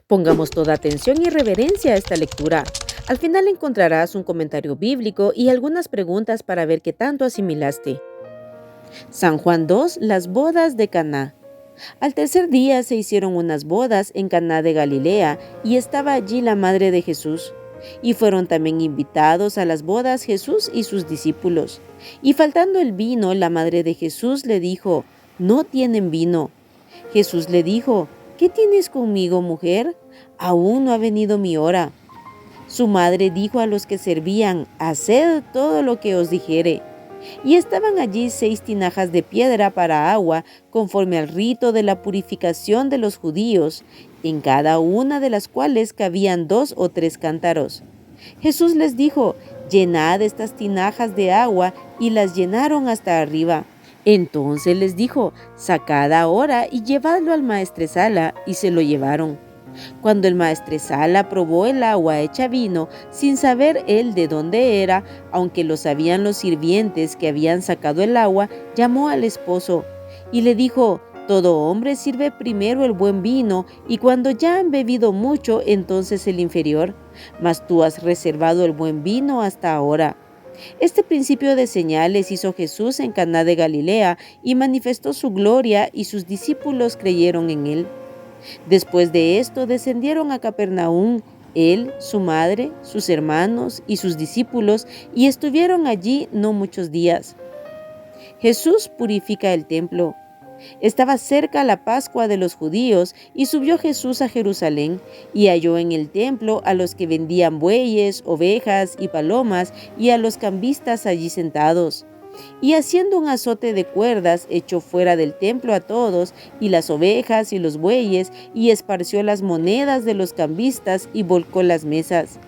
Pongamos toda atención y reverencia a esta lectura. Al final encontrarás un comentario bíblico y algunas preguntas para ver qué tanto asimilaste. San Juan 2, las bodas de Caná. Al tercer día se hicieron unas bodas en Caná de Galilea y estaba allí la madre de Jesús. Y fueron también invitados a las bodas Jesús y sus discípulos. Y faltando el vino, la madre de Jesús le dijo: «No tienen vino». Jesús le dijo: «¿Qué tienes conmigo, mujer? Aún no ha venido mi hora». Su madre dijo a los que servían: «Haced todo lo que os dijere». Y estaban allí 6 tinajas de piedra para agua, conforme al rito de la purificación de los judíos, en cada una de las cuales cabían 2 o 3 cántaros. Jesús les dijo: «Llenad estas tinajas de agua», y las llenaron hasta arriba. Entonces les dijo: «Sacad ahora y llevadlo al maestresala», y se lo llevaron. Cuando el maestresala probó el agua hecha vino, sin saber él de dónde era, aunque lo sabían los sirvientes que habían sacado el agua, llamó al esposo y le dijo: «Todo hombre sirve primero el buen vino, y cuando ya han bebido mucho, entonces el inferior. Mas tú has reservado el buen vino hasta ahora». Este principio de señales hizo Jesús en Caná de Galilea y manifestó su gloria, y sus discípulos creyeron en él. Después de esto descendieron a Capernaum, él, su madre, sus hermanos y sus discípulos, y estuvieron allí no muchos días. Jesús purifica el templo. Estaba cerca la Pascua de los judíos, y subió Jesús a Jerusalén, y halló en el templo a los que vendían bueyes, ovejas y palomas, y a los cambistas allí sentados. Y haciendo un azote de cuerdas, echó fuera del templo a todos, y las ovejas y los bueyes, y esparció las monedas de los cambistas, y volcó las mesas.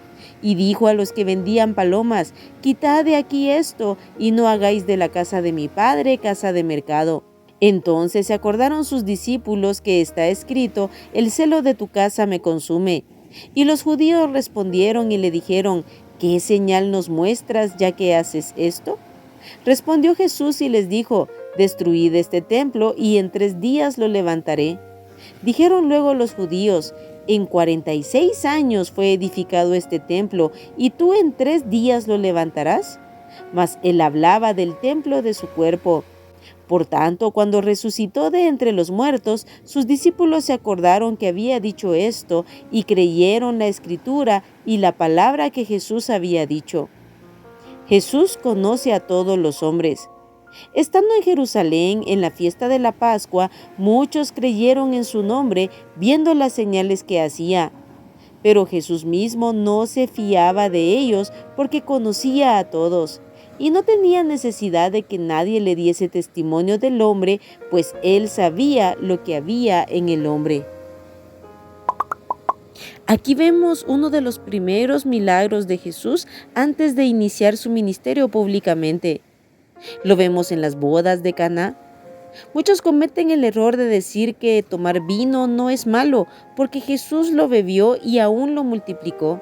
Y dijo a los que vendían palomas: «Quitad de aquí esto, y no hagáis de la casa de mi padre casa de mercado». Entonces se acordaron sus discípulos que está escrito: «El celo de tu casa me consume». Y los judíos respondieron y le dijeron: «¿Qué señal nos muestras ya que haces esto?». Respondió Jesús y les dijo: «Destruid este templo, y en 3 días lo levantaré». Dijeron luego los judíos: «En 46 años fue edificado este templo, ¿y tú en 3 días lo levantarás?». Mas él hablaba del templo de su cuerpo. Por tanto, cuando resucitó de entre los muertos, sus discípulos se acordaron que había dicho esto, y creyeron la escritura y la palabra que Jesús había dicho. Jesús conoce a todos los hombres. Estando en Jerusalén en la fiesta de la Pascua, muchos creyeron en su nombre, viendo las señales que hacía. Pero Jesús mismo no se fiaba de ellos, porque conocía a todos, y no tenía necesidad de que nadie le diese testimonio del hombre, pues él sabía lo que había en el hombre. Aquí vemos uno de los primeros milagros de Jesús antes de iniciar su ministerio públicamente. Lo vemos en las bodas de Caná. Muchos cometen el error de decir que tomar vino no es malo, porque Jesús lo bebió y aún lo multiplicó.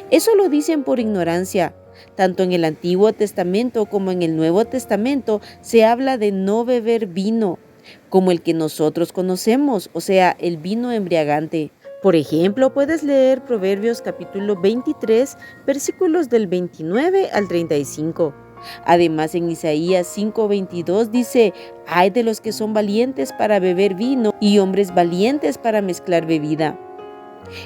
Eso lo dicen por ignorancia. Tanto en el Antiguo Testamento como en el Nuevo Testamento se habla de no beber vino, como el que nosotros conocemos, o sea, el vino embriagante. Por ejemplo, puedes leer Proverbios capítulo 23, versículos del 29 al 35. Además, en Isaías 5:22 dice: «Ay de los que son valientes para beber vino y hombres valientes para mezclar bebida».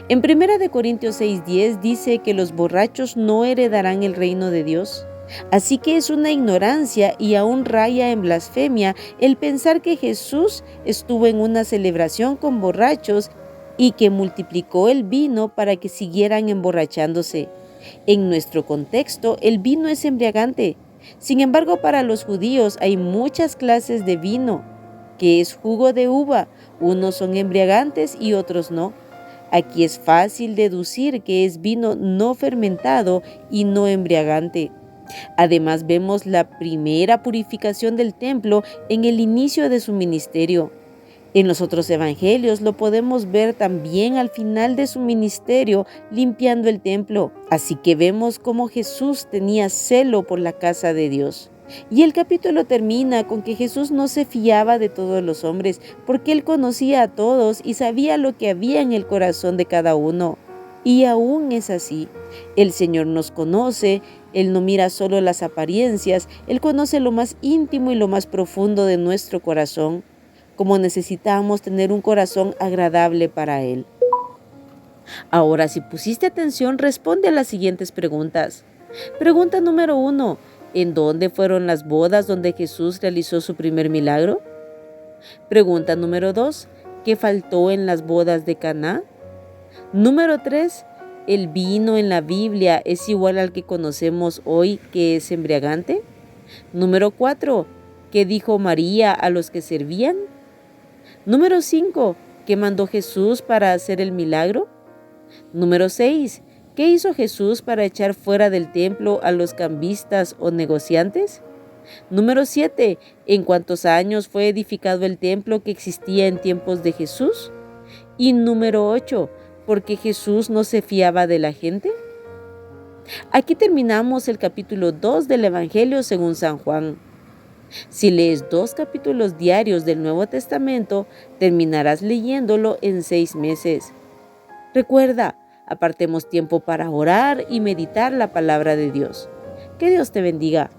En 1 Corintios 6:10 dice que los borrachos no heredarán el reino de Dios. Así que es una ignorancia y aún raya en blasfemia el pensar que Jesús estuvo en una celebración con borrachos y que multiplicó el vino para que siguieran emborrachándose. En nuestro contexto, el vino es embriagante. Sin embargo, para los judíos hay muchas clases de vino, que es jugo de uva. Unos son embriagantes y otros no. Aquí es fácil deducir que es vino no fermentado y no embriagante. Además, vemos la primera purificación del templo en el inicio de su ministerio. En los otros evangelios lo podemos ver también al final de su ministerio, limpiando el templo. Así que vemos cómo Jesús tenía celo por la casa de Dios. Y el capítulo termina con que Jesús no se fiaba de todos los hombres, porque él conocía a todos y sabía lo que había en el corazón de cada uno. Y aún es así. El Señor nos conoce, Él no mira solo las apariencias, Él conoce lo más íntimo y lo más profundo de nuestro corazón, como necesitamos tener un corazón agradable para Él. Ahora, si pusiste atención, responde a las siguientes preguntas. Pregunta número 1. ¿En dónde fueron las bodas donde Jesús realizó su primer milagro? Pregunta número 2. ¿Qué faltó en las bodas de Caná? Número 3. ¿El vino en la Biblia es igual al que conocemos hoy, que es embriagante? Número 4. ¿Qué dijo María a los que servían? Número 5. ¿Qué mandó Jesús para hacer el milagro? Número 6. ¿Qué hizo Jesús para echar fuera del templo a los cambistas o negociantes? Número 7. ¿En cuántos años fue edificado el templo que existía en tiempos de Jesús? Y número 8. ¿Por qué Jesús no se fiaba de la gente? Aquí terminamos el capítulo 2 del Evangelio según San Juan. Si lees 2 capítulos diarios del Nuevo Testamento, terminarás leyéndolo en 6 meses. Recuerda, apartemos tiempo para orar y meditar la palabra de Dios. Que Dios te bendiga.